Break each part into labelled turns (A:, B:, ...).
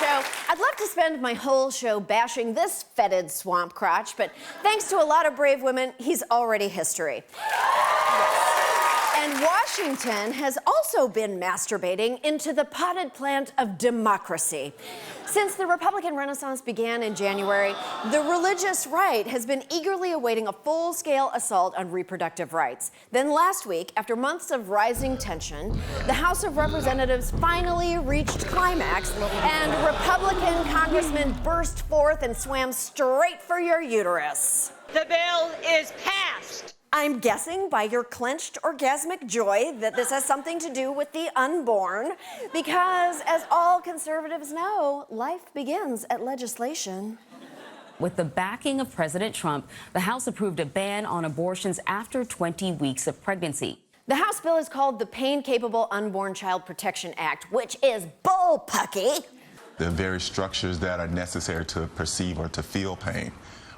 A: show. I'd love to spend my whole show bashing this fetid swamp crotch, but thanks to a lot of brave women, he's already history. And Washington has also been masturbating into the potted plant of democracy. Since the Republican Renaissance began in January, the religious right has been eagerly awaiting a full-scale assault on reproductive rights. Then last week, after months of rising tension, the House of Representatives finally reached climax, and Republican congressmen burst forth and swam straight for your uterus.
B: The bill is passed.
A: I'm guessing by your clenched orgasmic joy that this has something to do with the unborn, because as all conservatives know, life begins at legislation.
C: With the backing of President Trump, the House approved a ban on abortions after 20 weeks of pregnancy.
A: The House bill is called the Pain-Capable Unborn Child Protection Act, which is bullpucky.
D: The very structures that are necessary to perceive or to feel pain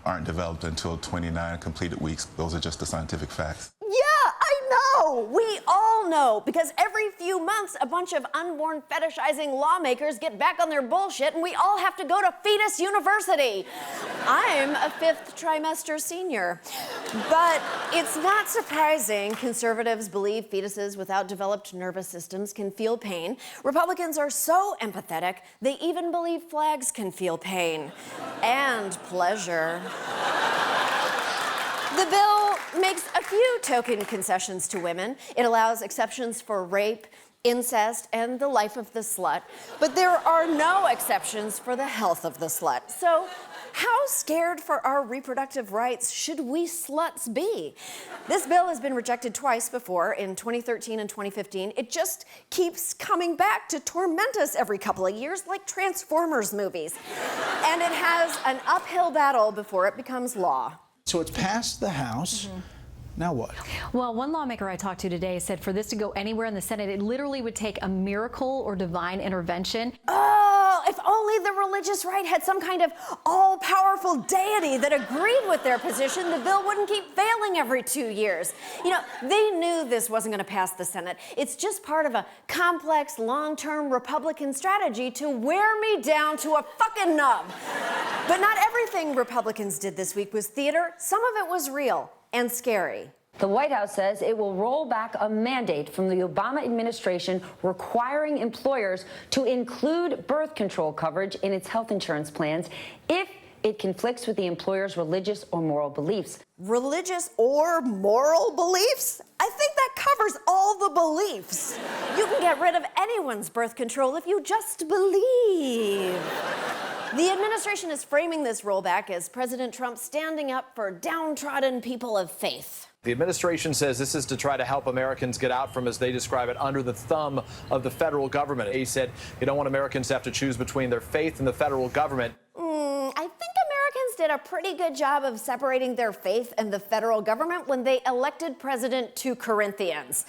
D: aren't developed until 29 completed weeks. Those are just the scientific facts.
A: Yeah, I know. We all know, because every few months, a bunch of unborn fetishizing lawmakers get back on their bullshit, and we all have to go to fetus university. I'm a 5th trimester senior. But it's not surprising conservatives believe fetuses without developed nervous systems can feel pain. Republicans are so empathetic, they even believe flags can feel pain and pleasure. The bill makes a few token concessions to women. It allows exceptions for rape, incest, and the life of the slut. But there are no exceptions for the health of the slut. So how scared for our reproductive rights should we sluts be? This bill has been rejected twice before, in 2013 and 2015. It just keeps coming back to torment us every couple of years, like Transformers movies. And it has an uphill battle before it becomes law.
E: So it's passed the House. Now what?
F: Well, one lawmaker I talked to today said for this to go anywhere in the Senate, it literally would take a miracle or divine intervention.
A: Oh, if only the religious right had some kind of all-powerful deity that agreed with their position, the bill wouldn't keep failing every 2 years. You know, they knew this wasn't going to pass the Senate. It's just part of a complex, long-term Republican strategy to wear me down to a fucking nub. But not everything Republicans did this week was theater. Some of it was real and scary.
G: The White House says it will roll back a mandate from the Obama administration requiring employers to include birth control coverage in its health insurance plans if it conflicts with the employer's religious or moral beliefs.
A: Religious or moral beliefs? I think that covers all the beliefs. You can get rid of anyone's birth control if you just believe. The administration is framing this rollback as President Trump standing up for downtrodden people of faith.
H: The administration says this is to try to help Americans get out from, as they describe it, under the thumb of the federal government. He said you don't want Americans to have to choose between their faith and the federal government.
A: I think Americans did a pretty good job of separating their faith and the federal government when they elected President 2 Corinthians.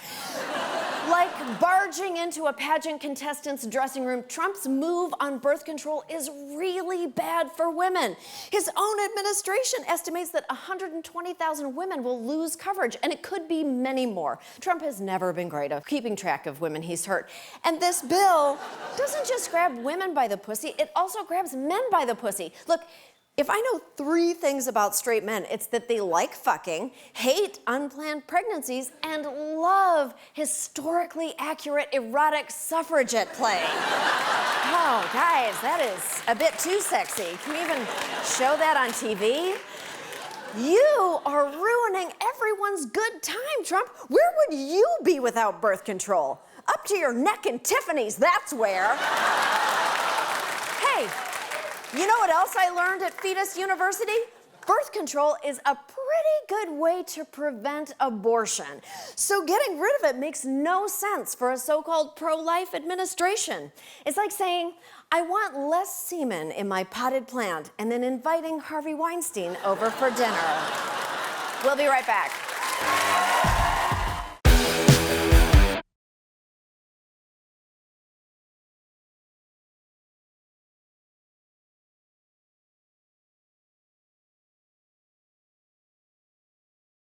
A: Like barging into a pageant contestant's dressing room, Trump's move on birth control is really bad for women. His own administration estimates that 120,000 women will lose coverage, and it could be many more. Trump has never been great at keeping track of women he's hurt. And this bill doesn't just grab women by the pussy, it also grabs men by the pussy. Look, if I know 3 things about straight men, it's that they like fucking, hate unplanned pregnancies, and love historically accurate erotic suffragette play. Oh, guys, that is a bit too sexy. Can we even show that on TV? You are ruining everyone's good time, Trump. Where would you be without birth control? Up to your neck in Tiffany's, that's where. Hey. You know what else I learned at Fetus University? Birth control is a pretty good way to prevent abortion. So getting rid of it makes no sense for a so-called pro-life administration. It's like saying, I want less semen in my potted plant, and then inviting Harvey Weinstein over for dinner. We'll be right back.